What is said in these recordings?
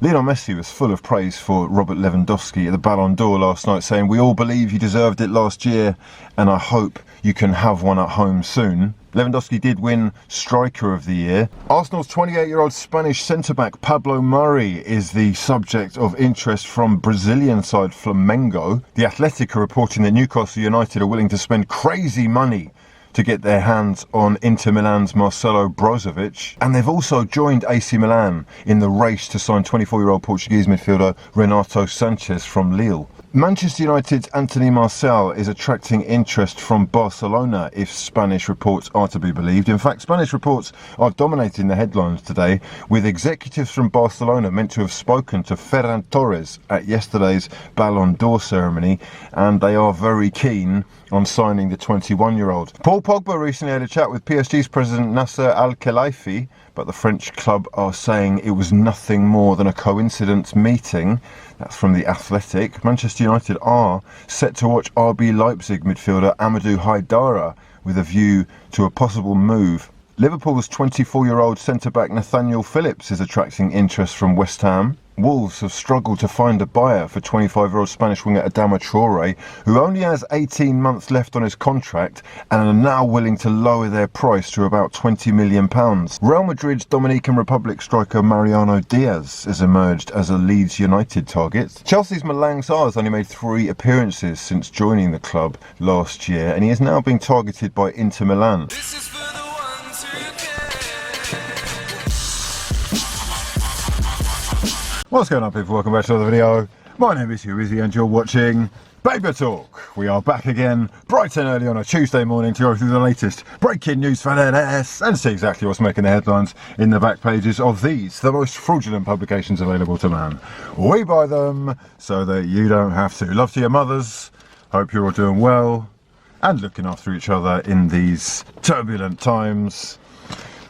Lionel Messi was full of praise for Robert Lewandowski at the Balon d'Or last night, saying, "We all believe he deserved it last year, and I hope you can have one at home soon." Lewandowski did win Striker of the Year. Arsenal's 28-year-old Spanish centre-back Pablo Mari is the subject of interest from Brazilian side Flamengo. The Athletic are reporting that Newcastle United are willing to spend crazy money to get their hands on Inter Milan's Marcelo Brozovic, and they've also joined AC Milan in the race to sign 24-year-old Portuguese midfielder Renato Sanchez from Lille. Manchester United's Anthony Martial is attracting interest from Barcelona, if Spanish reports are to be believed. In fact, Spanish reports are dominating the headlines today, with executives from Barcelona meant to have spoken to Ferran Torres at yesterday's Balon d'Or ceremony, and they are very keen on signing the 21-year-old. Paul Pogba recently had a chat with PSG's president Nasser Al-Khelaifi, but the French club are saying it was nothing more than a coincidence meeting. That's from The Athletic. Manchester United are set to watch RB Leipzig midfielder Amadou Haidara with a view to a possible move. Liverpool's 24-year-old centre-back Nathaniel Phillips is attracting interest from West Ham. Wolves have struggled to find a buyer for 25-year-old Spanish winger Adama Traore, who only has 18 months left on his contract and are now willing to lower their price to about £20 million. Real Madrid's Dominican Republic striker Mariano Diaz has emerged as a Leeds United target. Chelsea's Malang Sarr has only made 3 appearances since joining the club last year, and he is now being targeted by Inter Milan. What's going on, people? Welcome back to another video. My name is hughwizzy and you're watching POGBA Talk. We are back again bright and early on a Tuesday morning to go through the latest breaking news for NS and see exactly what's making the headlines in the back pages of these, the most fraudulent publications available to man. We buy them so that you don't have to. Love to your mothers. Hope you're all doing well and looking after each other in these turbulent times.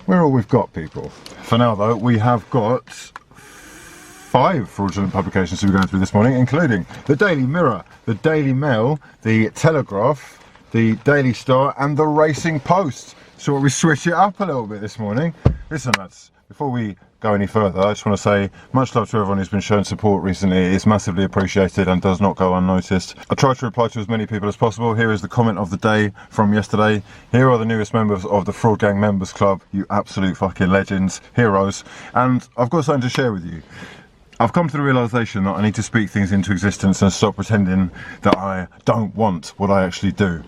We're all we've got, people. For now, though, we have got 5 fraudulent publications to be going through this morning, including the Daily Mirror, the Daily Mail, the Telegraph, the Daily Star and the Racing Post. So we switch it up a little bit this morning. Listen, lads, before we go any further, I just want to say much love to everyone who's been showing support recently. It's massively appreciated and does not go unnoticed. I try to reply to as many people as possible. Here is the comment of the day from yesterday. Here are the newest members of the Fraud Gang Members Club, you absolute fucking legends, heroes, and I've got something to share with you. I've come to the realisation that I need to speak things into existence and stop pretending that I don't want what I actually do,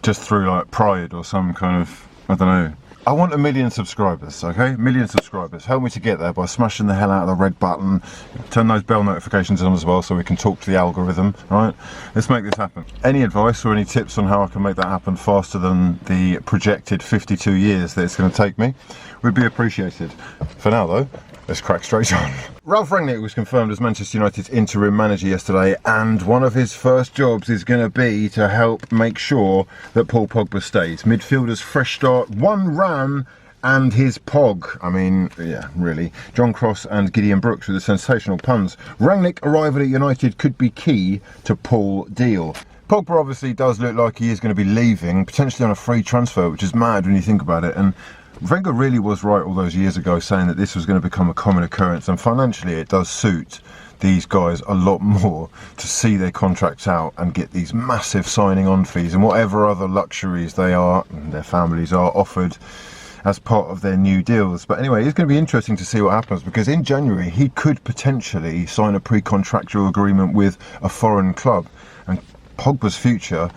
just through like pride or some kind of, I don't know. I want 1 million subscribers, okay? 1 million subscribers. Help me to get there by smashing the hell out of the red button. Turn those bell notifications on as well so we can talk to the algorithm, right? Let's make this happen. Any advice or any tips on how I can make that happen faster than the projected 52 years that it's going to take me would be appreciated. For now, though, let's crack straight on. Ralf Rangnick was confirmed as Manchester United's interim manager yesterday, and one of his first jobs is going to be to help make sure that Paul Pogba stays. Midfielder's fresh start, 1 run, and his Pog. I mean, yeah, really. John Cross and Gideon Brooks with the sensational puns. Rangnick arrival at United could be key to Paul deal. Pogba obviously does look like he is going to be leaving, potentially on a free transfer, which is mad when you think about it. And Wenger really was right all those years ago saying that this was going to become a common occurrence, and financially it does suit these guys a lot more to see their contracts out and get these massive signing on fees and whatever other luxuries they are, and their families are offered as part of their new deals. But anyway, it's going to be interesting to see what happens, because in January he could potentially sign a pre-contractual agreement with a foreign club, and Pogba's future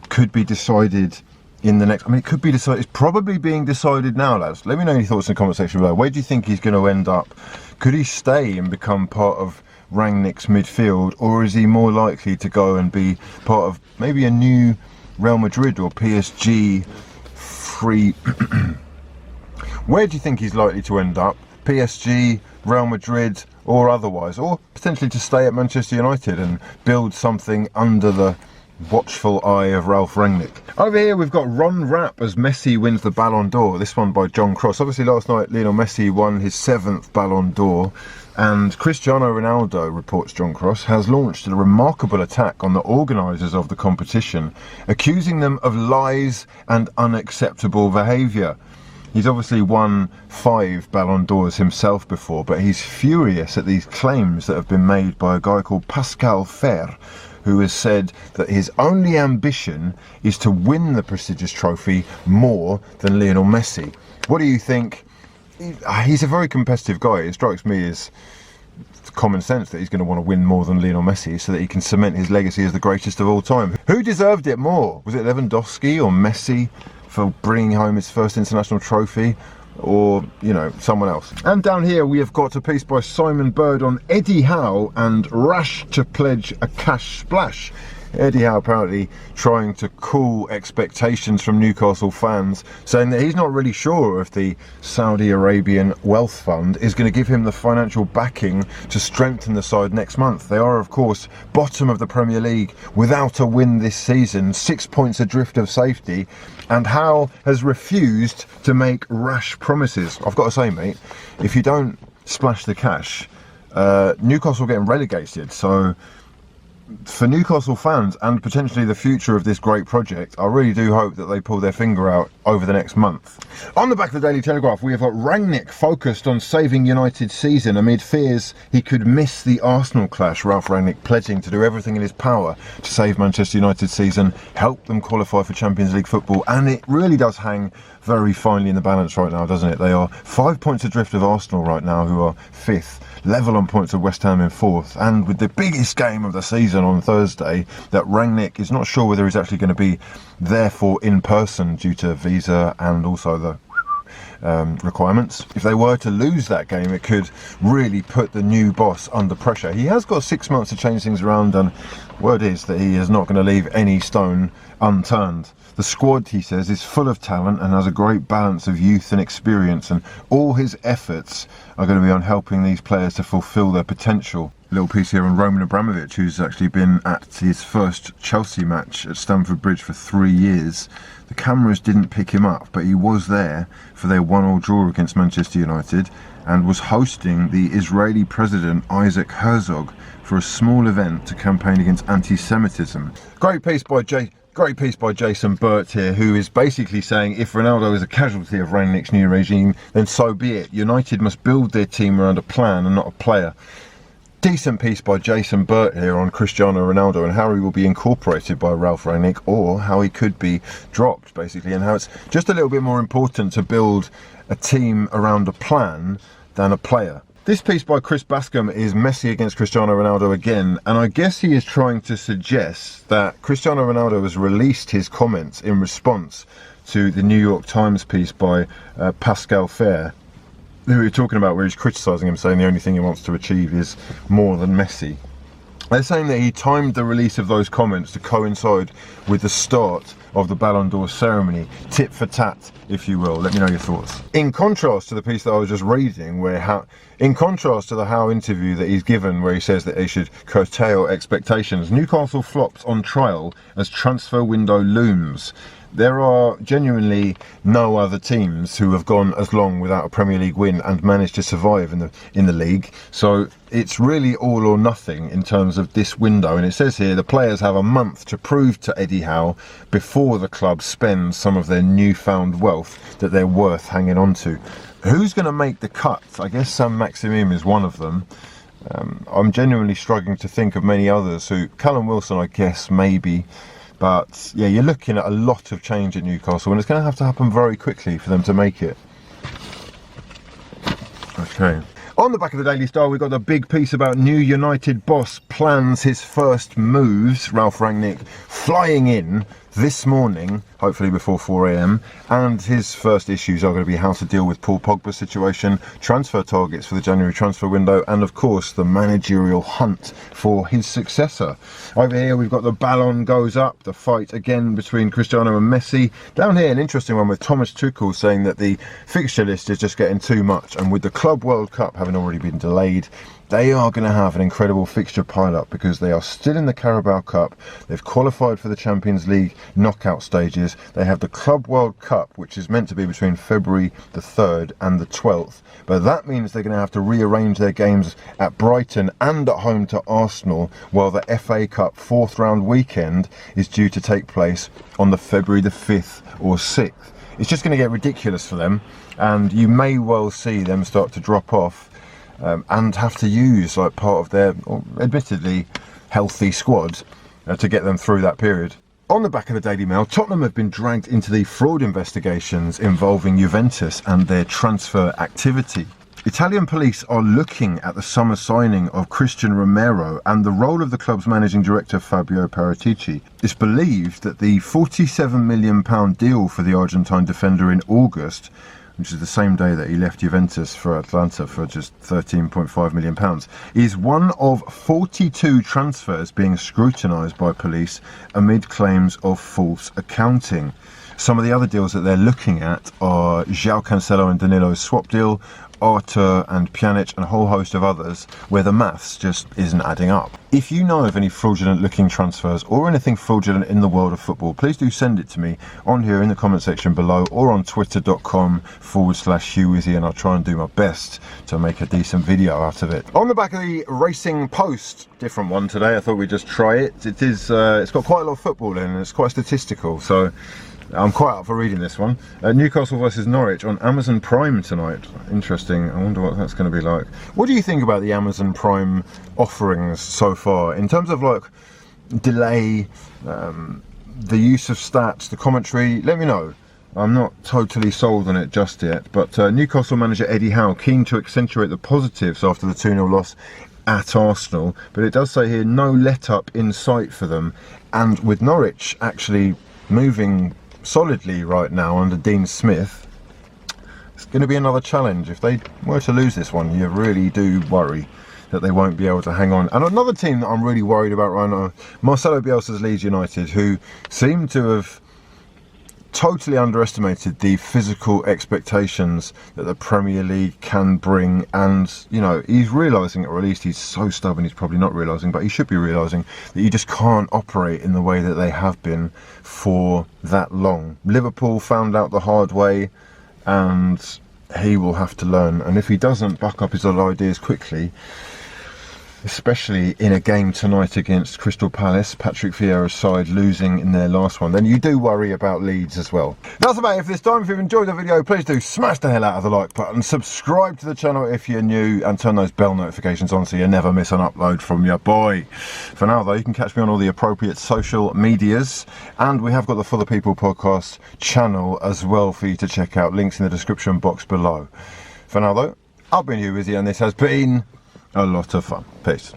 could be decided in the next, I mean, it could be decided, it's probably being decided now, lads. Let me know your thoughts in the comment section below. Where do you think he's going to end up? Could he stay and become part of Rangnick's midfield, or is he more likely to go and be part of maybe a new Real Madrid or PSG free? Where do you think he's likely to end up? PSG, Real Madrid, or otherwise? Or potentially to stay at Manchester United and build something under the watchful eye of Ralf Rangnick. Over here we've got Ron Rapp as Messi wins the Ballon d'Or, this one by John Cross. Obviously last night Lionel Messi won his 7th Ballon d'Or, and Cristiano Ronaldo, reports John Cross, has launched a remarkable attack on the organisers of the competition, accusing them of lies and unacceptable behaviour. He's obviously won 5 Balon d'Ors himself before, but he's furious at these claims that have been made by a guy called Pascal Fer, who has said that his only ambition is to win the prestigious trophy more than Lionel Messi. What do you think? He's a very competitive guy. It strikes me as common sense that he's going to want to win more than Lionel Messi so that he can cement his legacy as the greatest of all time. Who deserved it more? Was it Lewandowski or Messi for bringing home his first international trophy? Or, you know, someone else? And down here we have got a piece by Simon Bird on Eddie Howe and rash to pledge a cash splash. Eddie Howe apparently trying to cool expectations from Newcastle fans, saying that he's not really sure if the Saudi Arabian Wealth Fund is going to give him the financial backing to strengthen the side next month. They are, of course, bottom of the Premier League without a win this season, 6 points adrift of safety, and Howe has refused to make rash promises. I've got to say, mate, if you don't splash the cash, Newcastle getting relegated, so for Newcastle fans and potentially the future of this great project, I really do hope that they pull their finger out over the next month. On the back of the Daily Telegraph, we have got Rangnick focused on saving United's season amid fears he could miss the Arsenal clash. Ralf Rangnick pledging to do everything in his power to save Manchester United's season, help them qualify for Champions League football, and it really does hang very finely in the balance right now, doesn't it? They are 5 points adrift of Arsenal right now, who are 5th, level on points of West Ham in 4th, and with the biggest game of the season on Thursday, that Rangnick is not sure whether he's actually going to be there for in person due to visa and also the requirements. If they were to lose that game, it could really put the new boss under pressure. He has got 6 months to change things around, and word is that he is not going to leave any stone unturned. The squad, he says, is full of talent and has a great balance of youth and experience, and all his efforts are going to be on helping these players to fulfil their potential. A little piece here on Roman Abramovich, who's actually been at his first Chelsea match at Stamford Bridge for 3 years. The cameras didn't pick him up, but he was there for their 1-1 draw against Manchester United and was hosting the Israeli president Isaac Herzog for a small event to campaign against anti-Semitism. Great piece by Jason Burt here, who is basically saying if Ronaldo is a casualty of Rangnick's new regime, then so be it. United must build their team around a plan and not a player. Decent piece by Jason Burt here on Cristiano Ronaldo and how he will be incorporated by Ralf Rangnick, or how he could be dropped, basically, and how it's just a little bit more important to build a team around a plan than a player. This piece by Chris Bascom is Messi against Cristiano Ronaldo again, and I guess he is trying to suggest that Cristiano Ronaldo has released his comments in response to the New York Times piece by Pascal Fer, who we're talking about, where he's criticising him, saying the only thing he wants to achieve is more than Messi. They're saying that he timed the release of those comments to coincide with the start of the Balon d'Or ceremony, tit for tat, if you will. Let me know your thoughts. In contrast to the piece that I was just reading, in contrast to the Howe interview that he's given, where he says that they should curtail expectations, Newcastle flops on trial as transfer window looms. There are genuinely no other teams who have gone as long without a Premier League win and managed to survive in the league. So it's really all or nothing in terms of this window. And it says here the players have a month to prove to Eddie Howe before the club spends some of their newfound wealth that they're worth hanging on to. Who's going to make the cut? I guess Saint-Maximin is one of them. I'm genuinely struggling to think of many others. Who Callum Wilson, I guess, maybe. But yeah, you're looking at a lot of change at Newcastle, and it's going to have to happen very quickly for them to make it. Okay. On the back of the Daily Star, we've got a big piece about new United boss plans his first moves. Ralf Rangnick flying in this morning, hopefully before 4 AM, and his first issues are going to be how to deal with Paul Pogba's situation, transfer targets for the January transfer window, and of course the managerial hunt for his successor. Over here we've got the Balon goes up, the fight again between Cristiano and Messi. Down here an interesting one with Thomas Tuchel saying that the fixture list is just getting too much, and with the Club World Cup having already been delayed, they are going to have an incredible fixture pile-up because they are still in the Carabao Cup. They've qualified for the Champions League knockout stages. They have the Club World Cup, which is meant to be between February the 3rd and the 12th. But that means they're going to have to rearrange their games at Brighton and at home to Arsenal, while the FA Cup 4th round weekend is due to take place on the February the 5th or 6th. it's just going to get ridiculous for them, and you may well see them start to drop off and have to use like part of their admittedly healthy squad to get them through that period. On the back of the Daily Mail, Tottenham have been dragged into the fraud investigations involving Juventus and their transfer activity. Italian police are looking at the summer signing of Cristiano Ronaldo and the role of the club's managing director Fabio Paratici. It's believed that the £47 million deal for the Argentine defender in August, which is the same day that he left Juventus for Atlanta for just £13.5 million, is one of 42 transfers being scrutinised by police amid claims of false accounting. Some of the other deals that they're looking at are João Cancelo and Danilo's swap deal, Arthur and Pjanic, and a whole host of others where the maths just isn't adding up. If you know of any fraudulent looking transfers or anything fraudulent in the world of football, please do send it to me on here in the comment section below or on twitter.com/hughwizzy, and I'll try and do my best to make a decent video out of it. On the back of the Racing Post, different one today, I thought we'd just try it. It's got quite a lot of football in and it's quite statistical, so I'm quite up for reading this one. Newcastle versus Norwich on Amazon Prime tonight. Interesting. I wonder what that's going to be like. What do you think about the Amazon Prime offerings so far in terms of like delay, the use of stats, the commentary? Let me know. I'm not totally sold on it just yet, but Newcastle manager Eddie Howe keen to accentuate the positives after the 2-0 loss at Arsenal, but it does say here no let up in sight for them, and with Norwich actually moving solidly right now under Dean Smith, it's going to be another challenge. If they were to lose this one, you really do worry that they won't be able to hang on. And another team that I'm really worried about right now, Marcelo Bielsa's Leeds United, who seem to have totally underestimated the physical expectations that the Premier League can bring, and you know, he's realising, or at least he's so stubborn he's probably not realising, but he should be realising that you just can't operate in the way that they have been for that long. Liverpool found out the hard way, and he will have to learn, and if he doesn't buck up his other ideas quickly, especially in a game tonight against Crystal Palace, Patrick Vieira's side losing in their last one, then you do worry about Leeds as well. That's about it for this time. If you've enjoyed the video, please do smash the hell out of the like button, subscribe to the channel if you're new, and turn those bell notifications on so you never miss an upload from your boy. For now though, you can catch me on all the appropriate social medias, and we have got the For the People podcast channel as well for you to check out, links in the description box below. For now though, I've been HUGH, and this has been a lot of fun. Peace.